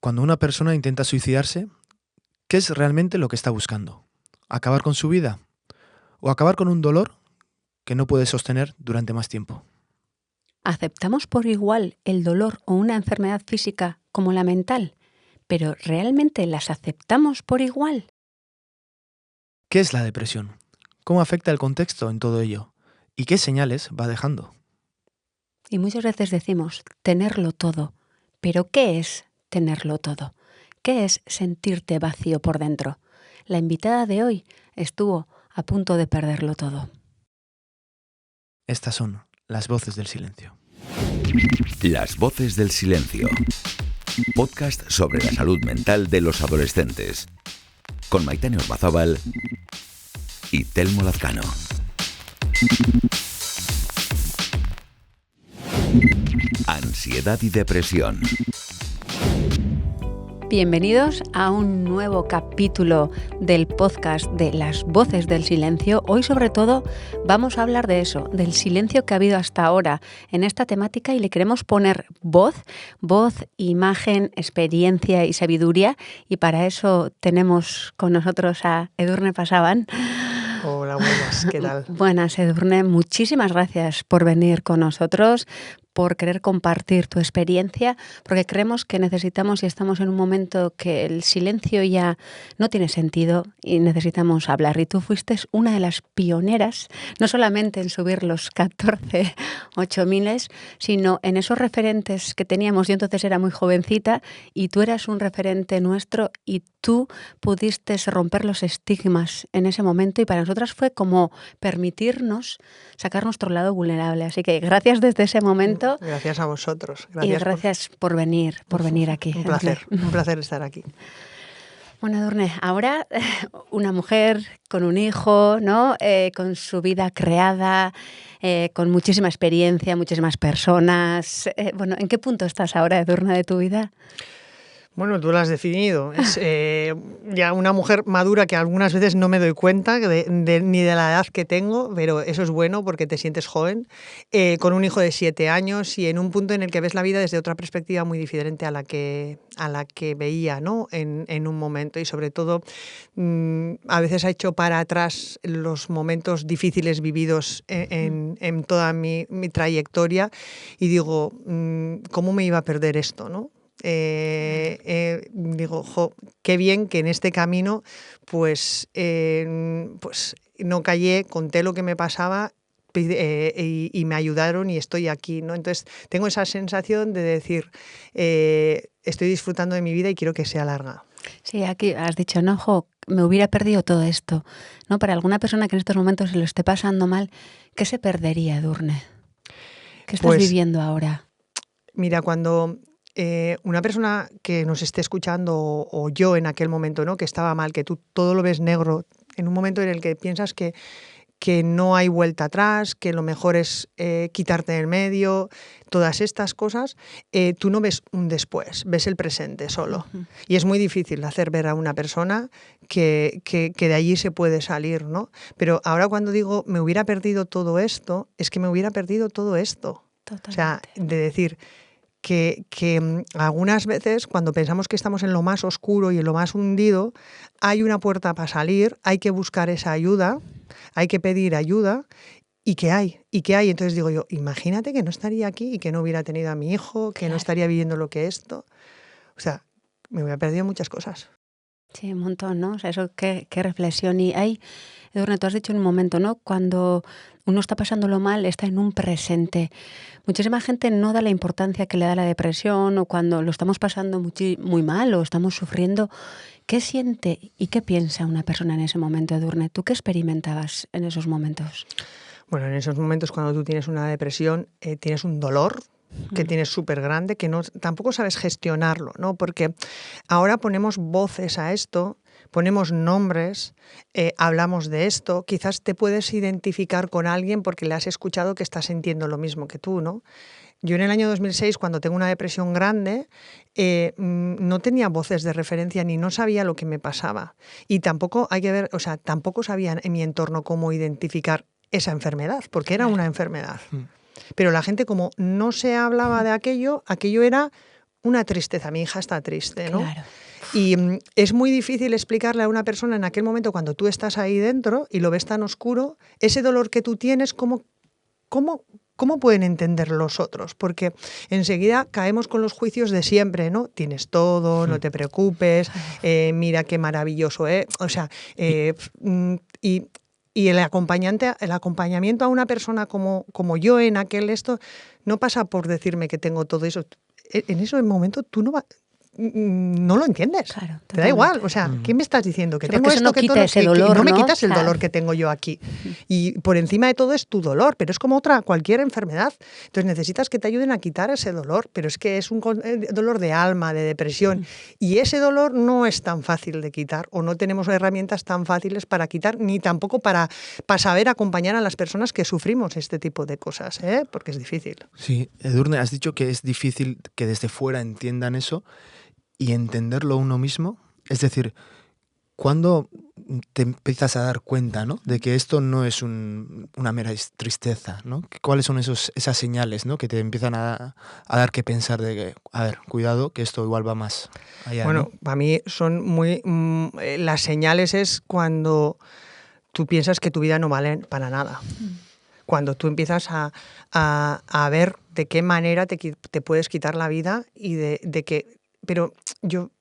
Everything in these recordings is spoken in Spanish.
Cuando una persona intenta suicidarse, ¿qué es realmente lo que está buscando? ¿Acabar con su vida? ¿O acabar con un dolor que no puede sostener durante más tiempo? ¿Aceptamos por igual el dolor o una enfermedad física como la mental? ¿Pero realmente las aceptamos por igual? ¿Qué es la depresión? ¿Cómo afecta el contexto en todo ello? ¿Y qué señales va dejando? Y muchas veces decimos tenerlo todo. ¿Pero qué es tenerlo todo? ¿Qué es sentirte vacío por dentro? La invitada de hoy estuvo a punto de perderlo todo. Estas son las voces del silencio. Las voces del silencio. Podcast sobre la salud mental de los adolescentes. Con Maitane Ormazábal y Telmo Lazcano. Ansiedad y depresión. Bienvenidos a un nuevo capítulo del podcast de Las Voces del Silencio. Hoy sobre todo vamos a hablar de eso, del silencio que ha habido hasta ahora en esta temática y le queremos poner voz, imagen, experiencia y sabiduría, y para eso tenemos con nosotros a Edurne Pasaban. Hola, buenas, ¿qué tal? Buenas, Edurne, muchísimas gracias por venir con nosotros, por querer compartir tu experiencia, porque creemos que necesitamos y estamos en un momento que el silencio ya no tiene sentido y necesitamos hablar. Y tú fuiste una de las pioneras, no solamente en subir los 14 8000, sino en esos referentes que teníamos. Yo entonces era muy jovencita y tú eras un referente nuestro y tú pudiste romper los estigmas en ese momento, y para nosotras fue como permitirnos sacar nuestro lado vulnerable. Así que gracias desde ese momento. Gracias a vosotros. Gracias por venir aquí. Un placer estar aquí. Bueno, Edurne, ahora una mujer con un hijo, ¿no? Con su vida creada, con muchísima experiencia, muchísimas personas. Bueno, ¿en qué punto estás ahora, Edurne, de tu vida? Bueno, tú lo has definido. Es ya una mujer madura que algunas veces no me doy cuenta ni de la edad que tengo, pero eso es bueno porque te sientes joven, con un hijo de 7 años y en un punto en el que ves la vida desde otra perspectiva muy diferente a la que veía, ¿no? en un momento, y sobre todo a veces ha hecho para atrás los momentos difíciles vividos en toda mi trayectoria, y digo, ¿cómo me iba a perder esto, no? Digo, qué bien que en este camino pues no callé, conté lo que me pasaba y me ayudaron y estoy aquí, ¿no? Entonces tengo esa sensación de decir, estoy disfrutando de mi vida y quiero que sea larga. Sí, aquí has dicho, no, me hubiera perdido todo esto, ¿no? Para alguna persona que en estos momentos se lo esté pasando mal, ¿qué se perdería, Edurne? ¿Qué estás viviendo ahora? Mira, cuando una persona que nos esté escuchando, o yo en aquel momento, ¿no? Que estaba mal, que tú todo lo ves negro, en un momento en el que piensas que no hay vuelta atrás, que lo mejor es quitarte del medio, todas estas cosas, tú no ves un después, ves el presente solo. Uh-huh. Y es muy difícil hacer ver a una persona que de allí se puede salir, ¿no? Pero ahora cuando digo me hubiera perdido todo esto, es que me hubiera perdido todo esto. Totalmente. O sea, de decir que algunas veces cuando pensamos que estamos en lo más oscuro y en lo más hundido, hay una puerta para salir, hay que buscar esa ayuda, hay que pedir ayuda, y que hay. Entonces digo yo, imagínate que no estaría aquí y que no hubiera tenido a mi hijo, que no estaría viviendo lo que esto. O sea, me hubiera perdido muchas cosas. Sí, un montón, ¿no? O sea, eso, qué reflexión. Y hay, Edurne, tú has dicho en un momento, ¿no? Cuando uno está pasándolo mal, está en un presente. Muchísima gente no da la importancia que le da la depresión, o cuando lo estamos pasando muy mal o estamos sufriendo. ¿Qué siente y qué piensa una persona en ese momento, Edurne? ¿Tú qué experimentabas en esos momentos? Bueno, en esos momentos cuando tú tienes una depresión, tienes un dolor que tienes súper grande, que tampoco sabes gestionarlo, ¿no? Porque ahora ponemos voces a esto, ponemos nombres, hablamos de esto, quizás te puedes identificar con alguien porque le has escuchado que está sintiendo lo mismo que tú, ¿no? Yo en el año 2006, cuando tengo una depresión grande, no tenía voces de referencia ni no sabía lo que me pasaba. Y tampoco tampoco sabía en mi entorno cómo identificar esa enfermedad, porque era una enfermedad. Pero la gente, como no se hablaba de aquello era una tristeza, mi hija está triste, ¿no? Claro. Y es muy difícil explicarle a una persona en aquel momento, cuando tú estás ahí dentro y lo ves tan oscuro, ese dolor que tú tienes, ¿cómo pueden entender los otros? Porque enseguida caemos con los juicios de siempre, ¿no? Tienes todo, no te preocupes, mira qué maravilloso es. O sea, y el acompañamiento a una persona como yo en aquel no pasa por decirme que tengo todo eso. En ese momento tú no lo entiendes. Claro, te da igual. O sea, ¿qué me estás diciendo? Que Porque tengo eso esto, no que quita todo, ese que dolor, no me ¿no? quitas el Claro. dolor que tengo yo aquí. Y por encima de todo es tu dolor, pero es como cualquier enfermedad. Entonces necesitas que te ayuden a quitar ese dolor, pero es que es un dolor de alma, de depresión. Y ese dolor no es tan fácil de quitar, o no tenemos herramientas tan fáciles para quitar, ni tampoco para saber acompañar a las personas que sufrimos este tipo de cosas, porque es difícil. Sí, Edurne, has dicho que es difícil que desde fuera entiendan eso y entenderlo uno mismo. Es decir, ¿cuándo te empiezas a dar cuenta, ¿no?, de que esto no es una mera tristeza, ¿no? ¿Cuáles son esas señales, ¿no?, que te empiezan a dar que pensar de que, a ver, cuidado, que esto igual va más allá? Bueno, ¿no? para mí son las señales es cuando tú piensas que tu vida no vale para nada. Cuando tú empiezas a ver de qué manera te puedes quitar la vida y de que... Pero yo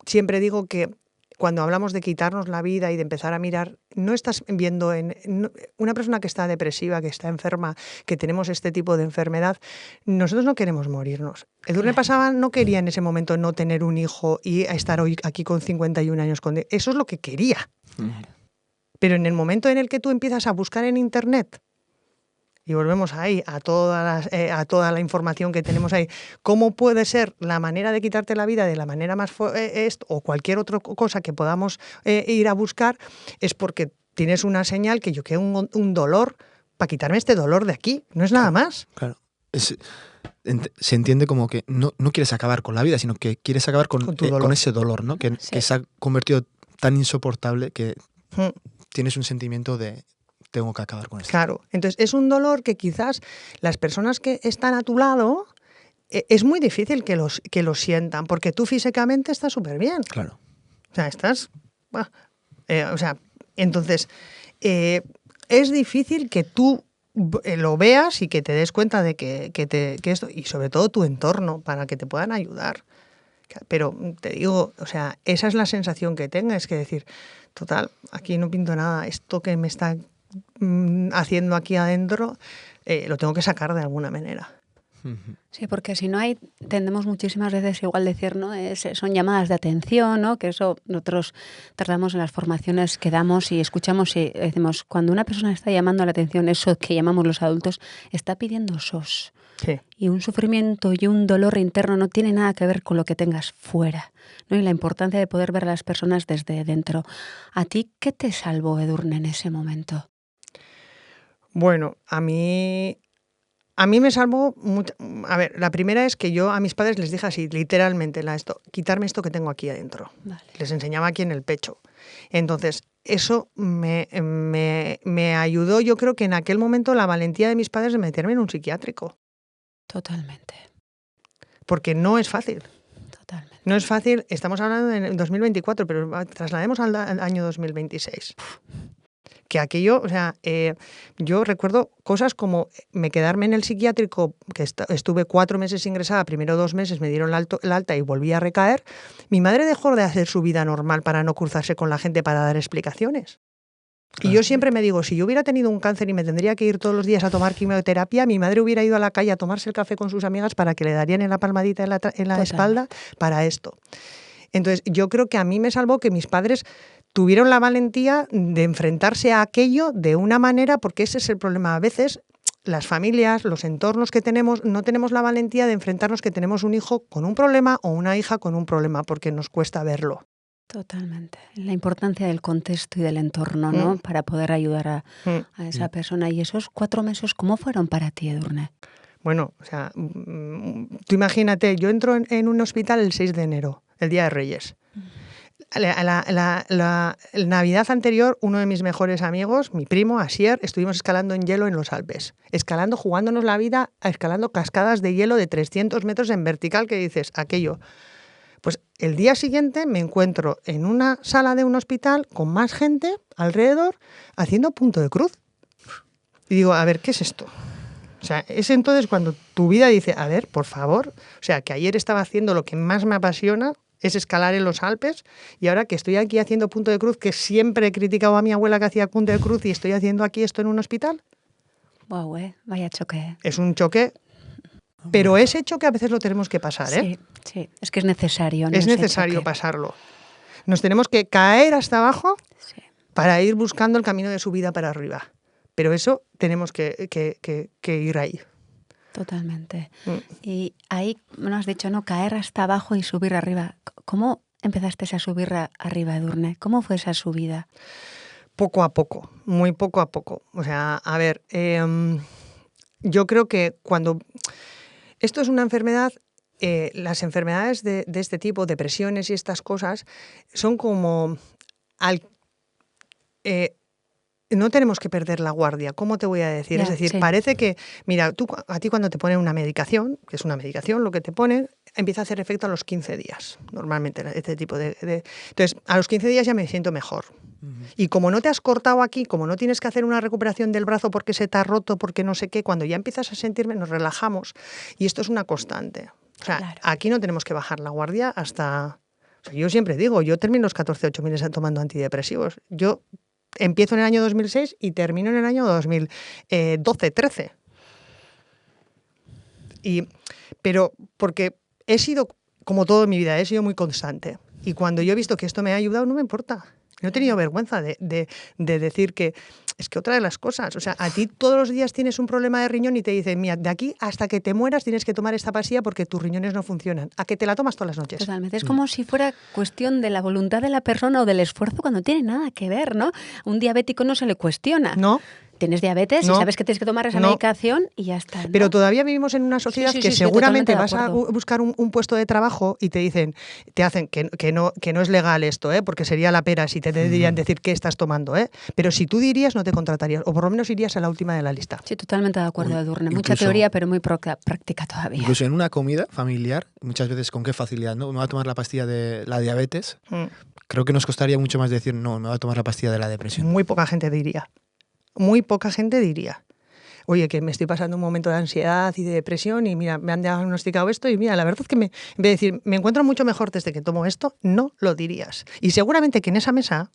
siempre digo que cuando hablamos de quitarnos la vida y de empezar a mirar, no estás viendo una persona que está depresiva, que está enferma, que tenemos este tipo de enfermedad, nosotros no queremos morirnos. Edurne Pasaban no quería en ese momento no tener un hijo y estar hoy aquí con 51 años. Eso es lo que quería. Pero en el momento en el que tú empiezas a buscar en Internet, y volvemos ahí a toda la información que tenemos ahí, ¿cómo puede ser la manera de quitarte la vida de la manera más o cualquier otra cosa que podamos ir a buscar? Es porque tienes una señal que yo quiero un dolor para quitarme este dolor de aquí, no es nada más. Claro. Se entiende como que no quieres acabar con la vida, sino que quieres acabar con ese dolor, ¿no? Que se ha convertido tan insoportable que tienes un sentimiento de tengo que acabar con esto. Claro, entonces es un dolor que quizás las personas que están a tu lado es muy difícil que lo sientan, porque tú físicamente estás súper bien. Claro. O sea, entonces es difícil que tú lo veas y que te des cuenta de que esto, y sobre todo tu entorno, para que te puedan ayudar. Pero te digo, o sea, esa es la sensación que tengo, es que decir, total, aquí no pinto nada, esto que me está haciendo aquí adentro, lo tengo que sacar de alguna manera. Sí, porque si no tendemos muchísimas veces igual decir, ¿no? Son llamadas de atención, ¿no? Que eso nosotros tratamos en las formaciones que damos y escuchamos y decimos, cuando una persona está llamando la atención, eso que llamamos los adultos, está pidiendo SOS. Sí. Y un sufrimiento y un dolor interno no tiene nada que ver con lo que tengas fuera, ¿no? Y la importancia de poder ver a las personas desde dentro. ¿A ti qué te salvó, Edurne, en ese momento? Bueno, a mí me salvó mucho. A ver, la primera es que yo a mis padres les dije así, literalmente, quitarme esto que tengo aquí adentro. Vale. Les enseñaba aquí en el pecho. Entonces, eso me ayudó, yo creo que en aquel momento, la valentía de mis padres de meterme en un psiquiátrico. Totalmente. Porque no es fácil. Totalmente. No es fácil, estamos hablando de 2024, pero traslademos al año 2026. Que aquello, o sea, yo recuerdo cosas como quedarme en el psiquiátrico, que estuve 4 meses ingresada, primero 2 meses me dieron el alta y volví a recaer. Mi madre dejó de hacer su vida normal para no cruzarse con la gente para dar explicaciones. Claro. Y yo siempre me digo, si yo hubiera tenido un cáncer y me tendría que ir todos los días a tomar quimioterapia, mi madre hubiera ido a la calle a tomarse el café con sus amigas para que le darían en la palmadita en la espalda para esto. Entonces, yo creo que a mí me salvó que mis padres tuvieron la valentía de enfrentarse a aquello de una manera, porque ese es el problema. A veces las familias, los entornos que tenemos, no tenemos la valentía de enfrentarnos que tenemos un hijo con un problema o una hija con un problema, porque nos cuesta verlo. Totalmente. La importancia del contexto y del entorno, ¿no? Para poder ayudar a esa persona. ¿Y esos 4 meses cómo fueron para ti, Edurne? Bueno, o sea, tú imagínate, yo entro en un hospital el 6 de enero, el Día de Reyes. La Navidad anterior, uno de mis mejores amigos, mi primo, Asier, estuvimos escalando en hielo en los Alpes. Escalando, jugándonos la vida, escalando cascadas de hielo de 300 metros en vertical, que dices, aquello. Pues el día siguiente me encuentro en una sala de un hospital con más gente alrededor haciendo punto de cruz. Y digo, a ver, ¿qué es esto? O sea, es entonces cuando tu vida dice, a ver, por favor, o sea, que ayer estaba haciendo lo que más me apasiona, es escalar en los Alpes, y ahora que estoy aquí haciendo punto de cruz, que siempre he criticado a mi abuela que hacía punto de cruz y estoy haciendo aquí esto en un hospital. Wow, vaya choque. Es un choque, pero ese choque a veces lo tenemos que pasar, ¿eh? Sí, es que es necesario. ¿no? Es necesario pasarlo. Nos tenemos que caer hasta abajo para ir buscando el camino de subida para arriba. Pero eso tenemos que ir ahí. Totalmente. Y ahí, no has dicho, no, caer hasta abajo y subir arriba. ¿Cómo empezaste a subir arriba, Edurne? ¿Cómo fue esa subida? Poco a poco, muy poco a poco. O sea, a ver, yo creo que cuando... Esto es una enfermedad, las enfermedades de este tipo, depresiones y estas cosas, son como... no tenemos que perder la guardia, ¿cómo te voy a decir? Ya, es decir, sí. parece que, mira, a ti cuando te ponen una medicación, que es una medicación, lo que te ponen, empieza a hacer efecto a los 15 días, normalmente, este tipo de... Entonces, a los 15 días ya me siento mejor. Y como no te has cortado aquí, como no tienes que hacer una recuperación del brazo porque se te ha roto, porque no sé qué, cuando ya empiezas a sentirme, nos relajamos. Y esto es una constante. O sea, claro, aquí no tenemos que bajar la guardia hasta... O sea, yo siempre digo, yo termino los 14-8 meses tomando antidepresivos. Yo empiezo en el año 2006 y termino en el año 2012-13. Pero porque he sido, como todo en mi vida, he sido muy constante. Y cuando yo he visto que esto me ha ayudado, no me importa. No he tenido vergüenza de decir que es que otra de las cosas, o sea, a ti todos los días tienes un problema de riñón y te dicen, mira, de aquí hasta que te mueras tienes que tomar esta pastilla porque tus riñones no funcionan. ¿A que te la tomas todas las noches? Totalmente. Es como si fuera cuestión de la voluntad de la persona o del esfuerzo cuando no tiene nada que ver, ¿no? Un diabético no se le cuestiona. No. Tienes diabetes y sabes que tienes que tomar esa medicación y ya está, ¿no? Pero todavía vivimos en una sociedad que seguramente vas a buscar un puesto de trabajo y te dicen, te hacen que no es legal esto, porque sería la pera si te deberían decir qué estás tomando, pero si tú dirías no te contratarías, o por lo menos irías a la última de la lista. Sí, totalmente de acuerdo, Edurne. Mucha teoría, pero muy práctica todavía. Incluso en una comida familiar, muchas veces con qué facilidad, ¿no? Me voy a tomar la pastilla de la diabetes. Creo que nos costaría mucho más decir, no, me voy a tomar la pastilla de la depresión. Muy poca gente diría. Muy poca gente diría, oye, que me estoy pasando un momento de ansiedad y de depresión y mira, me han diagnosticado esto y mira, la verdad es que en vez de decir, me encuentro mucho mejor desde que tomo esto, no lo dirías. Y seguramente que en esa mesa,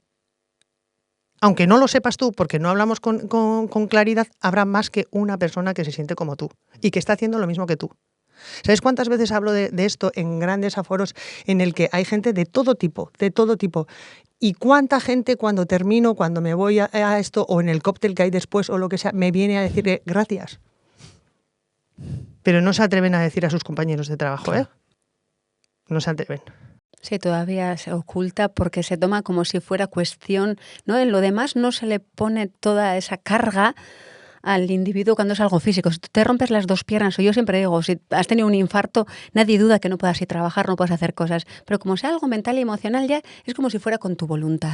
aunque no lo sepas tú, porque no hablamos con claridad, habrá más que una persona que se siente como tú y que está haciendo lo mismo que tú. ¿Sabes cuántas veces hablo de esto en grandes aforos en el que hay gente de todo tipo, de todo tipo? ¿Y cuánta gente cuando termino, cuando me voy a esto o en el cóctel que hay después o lo que sea, me viene a decir gracias? Pero no se atreven a decir a sus compañeros de trabajo, ¿eh? No se atreven. Sí, todavía se oculta porque se toma como si fuera cuestión, ¿no? En lo demás no se le pone toda esa carga al individuo cuando es algo físico. Si tú te rompes las dos piernas, o yo siempre digo, si has tenido un infarto, nadie duda que no puedas ir a trabajar, no puedas hacer cosas. Pero como sea algo mental y emocional, ya es como si fuera con tu voluntad.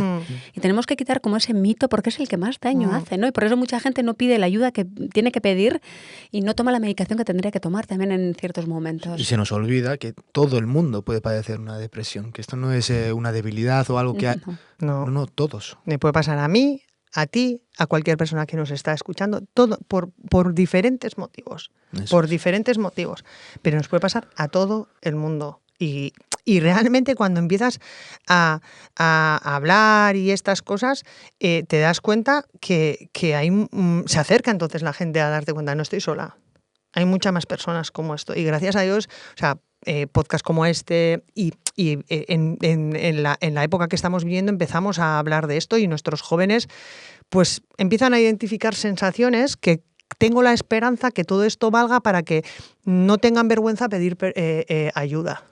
Y tenemos que quitar como ese mito porque es el que más daño hace, ¿no? Y por eso mucha gente no pide la ayuda que tiene que pedir y no toma la medicación que tendría que tomar también en ciertos momentos. Y se nos olvida que todo el mundo puede padecer una depresión, que esto no es una debilidad o algo que... No, todos. Me puede pasar a mí, a ti, a cualquier persona que nos está escuchando, todo por diferentes motivos. Por diferentes motivos. Pero nos puede pasar a todo el mundo. Y realmente cuando empiezas a hablar y estas cosas, te das cuenta que se acerca entonces la gente a darte cuenta, no estoy sola. Hay muchas más personas como esto. Y gracias a Dios, o sea, podcasts como este y en la época que estamos viviendo empezamos a hablar de esto y nuestros jóvenes pues empiezan a identificar sensaciones que tengo la esperanza que todo esto valga para que no tengan vergüenza a pedir ayuda.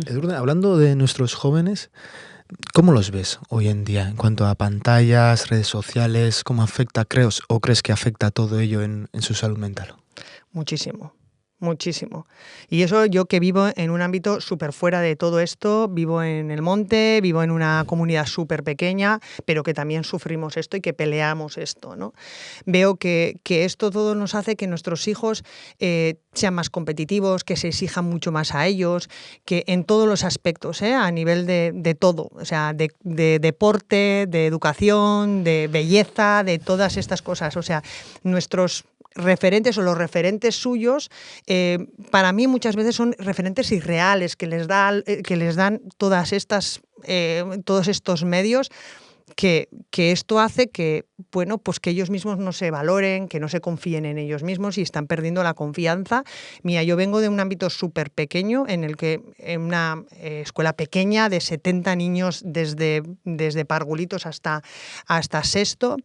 Edurne, hablando de nuestros jóvenes, ¿cómo los ves hoy en día en cuanto a pantallas, redes sociales? ¿Cómo afecta, crees que afecta todo ello en su salud mental? Muchísimo. muchísimo. Y eso yo que vivo en un ámbito súper fuera de todo esto, vivo en el monte, vivo en una comunidad súper pequeña, pero que también sufrimos esto y que peleamos esto, ¿no? Veo que esto todo nos hace que nuestros hijos sean más competitivos, que se exijan mucho más a ellos, que en todos los aspectos, a nivel de todo, o sea, de deporte, de educación, de belleza, de todas estas cosas. O sea, nuestros referentes o los referentes suyos, para mí muchas veces son referentes irreales que les dan todos estos medios. Que esto hace que, bueno, pues que ellos mismos no se valoren, que no se confíen en ellos mismos y están perdiendo la confianza. Mira, yo vengo de un ámbito súper pequeño en el que en una escuela pequeña de 70 niños desde parvulitos hasta sexto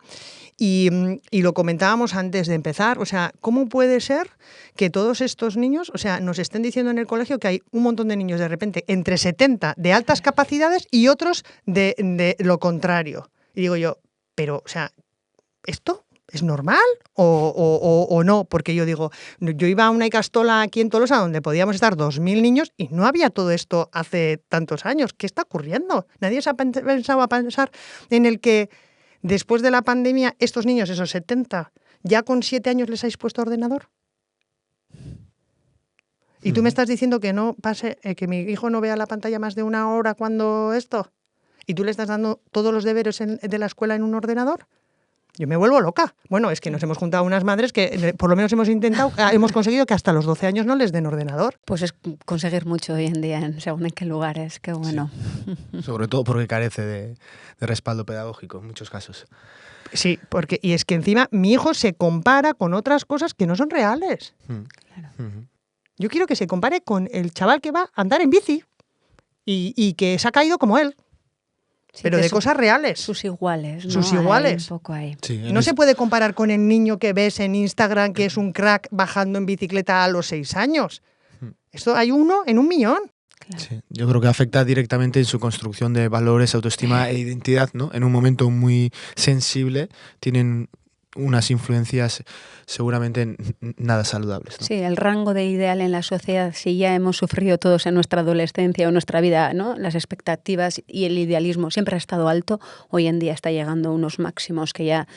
y lo comentábamos antes de empezar, o sea, ¿cómo puede ser que todos estos niños, o sea, nos estén diciendo en el colegio que hay un montón de niños de repente entre 70 de altas capacidades y otros de lo contrario? Y digo yo, pero, o sea, ¿esto es normal o no? Porque yo digo, yo iba a una Icastola aquí en Tolosa donde podíamos estar 2.000 niños y no había todo esto hace tantos años. ¿Qué está ocurriendo? Nadie se ha pensado a pensar en el que después de la pandemia estos niños, esos 70, ya con 7 años les habéis puesto ordenador. Y tú me estás diciendo que no pase, que mi hijo no vea la pantalla más de 1 hora cuando esto. ¿Y tú le estás dando todos los deberes de la escuela en un ordenador? Yo me vuelvo loca. Bueno, es que nos hemos juntado unas madres que por lo menos hemos conseguido que hasta los 12 años no les den ordenador. Pues es conseguir mucho hoy en día, según en qué lugares, qué bueno. Sí. Sobre todo porque carece de respaldo pedagógico en muchos casos. Sí, y es que encima mi hijo se compara con otras cosas que no son reales. Claro. Yo quiero que se compare con el chaval que va a andar en bici y que se ha caído como él. Sí, pero de cosas reales. Sus iguales, ¿no? Sus iguales. Un poco ahí. Sí, no se puede comparar con el niño que ves en Instagram que es un crack bajando en bicicleta a los 6 años. Esto hay uno en 1.000.000. Claro. Sí, yo creo que afecta directamente en su construcción de valores, autoestima e identidad, ¿no? En un momento muy sensible tienen unas influencias seguramente nada saludables, ¿no? Sí, el rango de ideal en la sociedad, si ya hemos sufrido todos en nuestra adolescencia o nuestra vida, ¿no? Las expectativas y el idealismo siempre ha estado alto, hoy en día está llegando a unos máximos que ya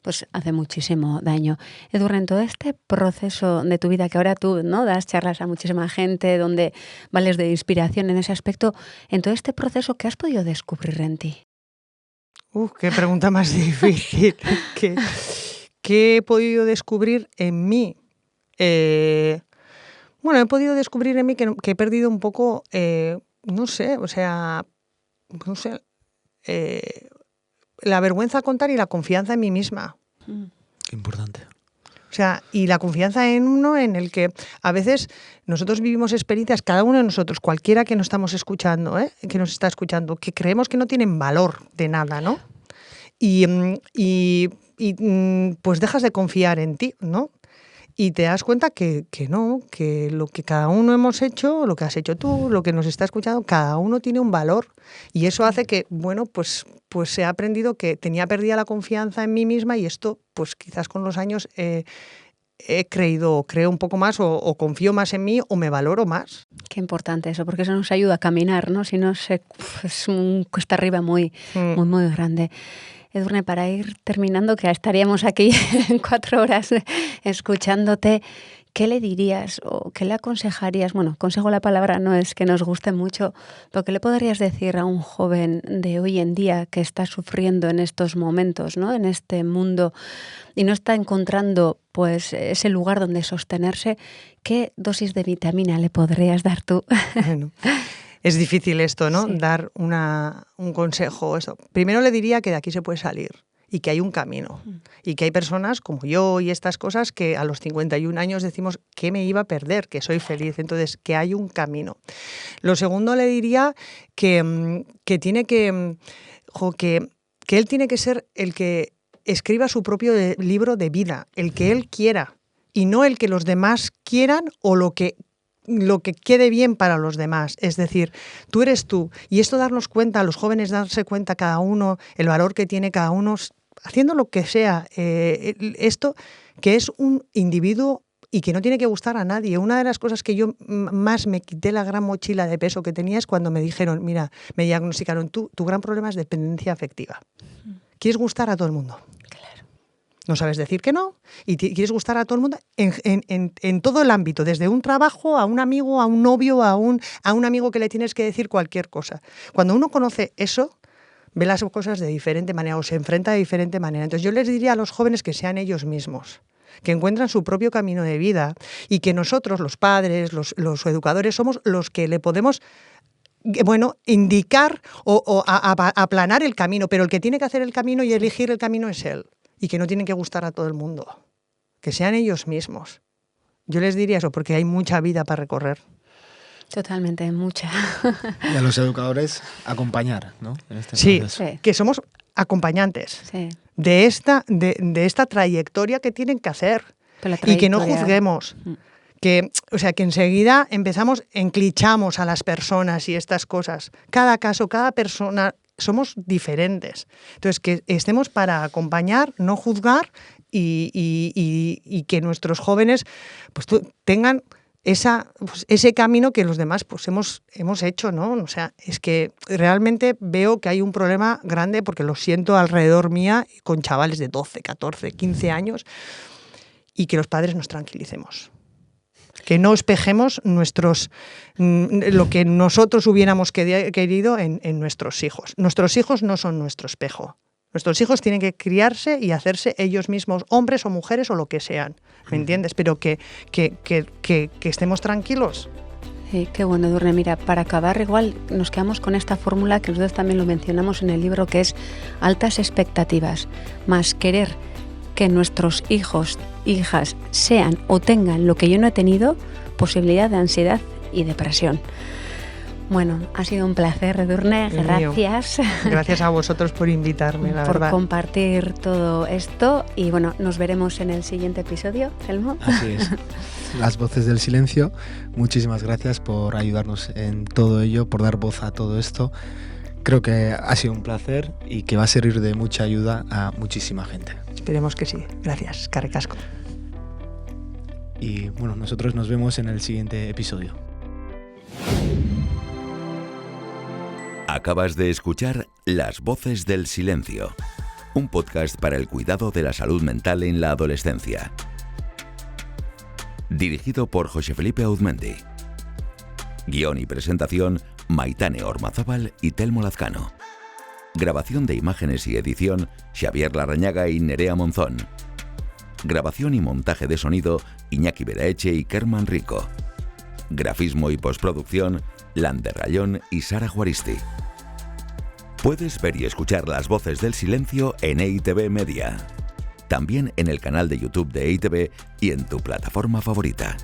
pues hace muchísimo daño. Edurne, en todo este proceso de tu vida, que ahora tú, ¿no?, das charlas a muchísima gente, donde vales de inspiración en ese aspecto, en todo este proceso, ¿qué has podido descubrir en ti? Qué pregunta más difícil. ¿Qué he podido descubrir en mí? Bueno, he podido descubrir en mí que he perdido un poco, la vergüenza a contar y la confianza en mí misma. Qué importante. O sea, y la confianza en uno, en el que a veces nosotros vivimos experiencias, cada uno de nosotros, cualquiera que nos estamos escuchando, que nos está escuchando, que creemos que no tienen valor de nada, ¿no? Y pues dejas de confiar en ti, ¿no? Y te das cuenta que no, que lo que cada uno hemos hecho, lo que has hecho tú, lo que nos está escuchando, cada uno tiene un valor. Y eso hace que, bueno, pues he aprendido que tenía perdida la confianza en mí misma y esto, pues quizás con los años creo un poco más o confío más en mí o me valoro más. Qué importante eso, porque eso nos ayuda a caminar, ¿no? Si no, es un cuesta arriba muy grande. Edurne, para ir terminando, que estaríamos aquí 4 horas escuchándote, ¿qué le dirías o qué le aconsejarías? Bueno, consejo la palabra no es que nos guste mucho, pero ¿qué le podrías decir a un joven de hoy en día que está sufriendo en estos momentos, ¿no?, en este mundo y no está encontrando pues ese lugar donde sostenerse? ¿Qué dosis de vitamina le podrías dar tú? Bueno. Es difícil esto, ¿no? Sí. Dar un consejo. Eso. Primero le diría que de aquí se puede salir y que hay un camino. Y que hay personas como yo y estas cosas que a los 51 años decimos que me iba a perder, que soy feliz. Entonces, que hay un camino. Lo segundo le diría que tiene que él tiene que ser el que escriba su propio libro de vida, el que él quiera y no el que los demás quieran o lo que quede bien para los demás. Es decir, tú eres tú. Y esto darnos cuenta, a los jóvenes darse cuenta cada uno, el valor que tiene cada uno, haciendo lo que sea. Esto que es un individuo y que no tiene que gustar a nadie. Una de las cosas que yo más me quité la gran mochila de peso que tenía es cuando me dijeron, mira, me diagnosticaron, tu gran problema es dependencia afectiva. Quieres gustar a todo el mundo. No sabes decir que no y quieres gustar a todo el mundo en todo el ámbito, desde un trabajo a un amigo, a un novio, a un amigo que le tienes que decir cualquier cosa. Cuando uno conoce eso, ve las cosas de diferente manera o se enfrenta de diferente manera. Entonces yo les diría a los jóvenes que sean ellos mismos, que encuentran su propio camino de vida y que nosotros, los padres, los educadores, somos los que le podemos indicar o aplanar el camino, pero el que tiene que hacer el camino y elegir el camino es él. Y que no tienen que gustar a todo el mundo, que sean ellos mismos. Yo les diría eso, porque hay mucha vida para recorrer. Totalmente, mucha. Y a los educadores acompañar, ¿no? En este proceso. Sí, que somos acompañantes de esta trayectoria que tienen que hacer y que no juzguemos. Que enseguida enclichamos a las personas y estas cosas. Cada caso, cada persona... Somos diferentes. Entonces, que estemos para acompañar, no juzgar y que nuestros jóvenes pues, tengan ese camino que los demás pues, hemos hecho, ¿no? O sea, es que realmente veo que hay un problema grande porque lo siento alrededor mía con chavales de 12, 14, 15 años y que los padres nos tranquilicemos. Que no espejemos lo que nosotros hubiéramos querido en nuestros hijos. Nuestros hijos no son nuestro espejo. Nuestros hijos tienen que criarse y hacerse ellos mismos, hombres o mujeres o lo que sean, ¿me entiendes? Pero que estemos tranquilos. Sí, qué bueno, Edurne. Mira, para acabar igual nos quedamos con esta fórmula que nosotros también lo mencionamos en el libro, que es altas expectativas, más querer que nuestros hijos, hijas sean o tengan lo que yo no he tenido, posibilidad de ansiedad y depresión. Bueno, ha sido un placer, Edurne, gracias. Gracias a vosotros por invitarme, la verdad. Por compartir todo esto y bueno, nos veremos en el siguiente episodio, Telmo. Así es. Las voces del silencio, muchísimas gracias por ayudarnos en todo ello, por dar voz a todo esto. Creo que ha sido un placer y que va a servir de mucha ayuda a muchísima gente. Esperemos que sí. Gracias, Carrecasco. Y bueno, nosotros nos vemos en el siguiente episodio. Acabas de escuchar Las voces del silencio, un podcast para el cuidado de la salud mental en la adolescencia. Dirigido por José Felipe Auzmendi. Guión y presentación, Maitane Ormazábal y Telmo Lazcano. Grabación de imágenes y edición, Xavier Larrañaga y Nerea Monzón. Grabación y montaje de sonido, Iñaki Beraeche y Kerman Rico. Grafismo y postproducción, Lander Rayón y Sara Juaristi. Puedes ver y escuchar Las voces del silencio en EITV Media. También en el canal de YouTube de EITV y en tu plataforma favorita.